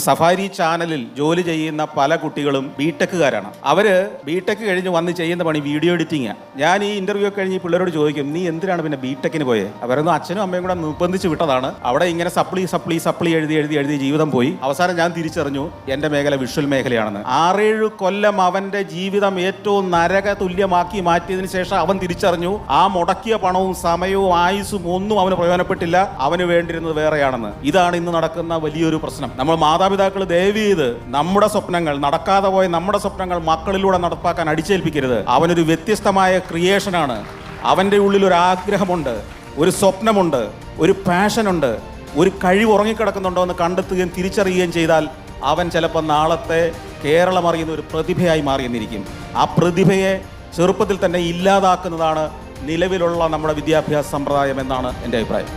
Safari ചാനലിൽ ജോലി ചെയ്യുന്ന പല കുട്ടികളും ബിടെക്കുകാരാണ്. അവര് ബിടെക് കഴിഞ്ഞ് വന്ന് ചെയ്യുന്ന പണി വീഡിയോ എഡിറ്റിംഗാണ്. ഞാൻ ഈ ഇന്റർവ്യൂ ഒക്കെ കഴിഞ്ഞ് പിള്ളേരോട് ചോദിക്കും, നീ എന്തിനാണ് പിന്നെ ബിടെക്കിന് പോയത്? അവരൊന്നും അച്ഛനും അമ്മയും കൂടെ നിർബന്ധിച്ച് വിട്ടതാണ്. അവിടെ ഇങ്ങനെ സപ്ലി എഴുതി ജീവിതം പോയി. അവസാനം ഞാൻ തിരിച്ചറിഞ്ഞു എൻ്റെ മേഖല വിഷ്വൽ മേഖലയാണെന്ന്. 6-7 കൊല്ലം അവന്റെ ജീവിതം ഏറ്റവും നരക തുല്യമാക്കി മാറ്റിയതിനു ശേഷം അവൻ തിരിച്ചറിഞ്ഞു ആ മുടക്കിയ പണവും സമയവും ആയുസ്സും ഒന്നും അവന് പ്രയോജനപ്പെട്ടില്ല, അവന് വേണ്ടിയിരുന്നത് വേറെയാണെന്ന്. ഇതാണ് ഇന്ന് നടക്കുന്ന വലിയൊരു പ്രശ്നം. നമ്മൾ മാതാപിതാക്കൾ ദയവ് ചെയ്ത് നമ്മുടെ സ്വപ്നങ്ങൾ, നടക്കാതെ പോയ നമ്മുടെ സ്വപ്നങ്ങൾ മക്കളിലൂടെ നടപ്പാക്കാൻ അടിച്ചേൽപ്പിക്കരുത്. അവനൊരു വ്യത്യസ്തമായ ക്രിയേഷനാണ്. അവൻ്റെ ഉള്ളിൽ ഒരു ആഗ്രഹമുണ്ട്, ഒരു സ്വപ്നമുണ്ട്, ഒരു പാഷനുണ്ട്, ഒരു കഴിവ് ഉറങ്ങിക്കിടക്കുന്നുണ്ടോ എന്ന് കണ്ടെത്തുകയും തിരിച്ചറിയുകയും ചെയ്താൽ അവൻ ചിലപ്പോൾ നാളത്തെ കേരളം അറിയുന്ന ഒരു പ്രതിഭയായി മാറിയെന്നിരിക്കും. ആ പ്രതിഭയെ ചെറുപ്പത്തിൽ തന്നെ ഇല്ലാതാക്കുന്നതാണ് നിലവിലുള്ള നമ്മുടെ വിദ്യാഭ്യാസ സമ്പ്രദായം എന്നാണ് എൻ്റെ അഭിപ്രായം.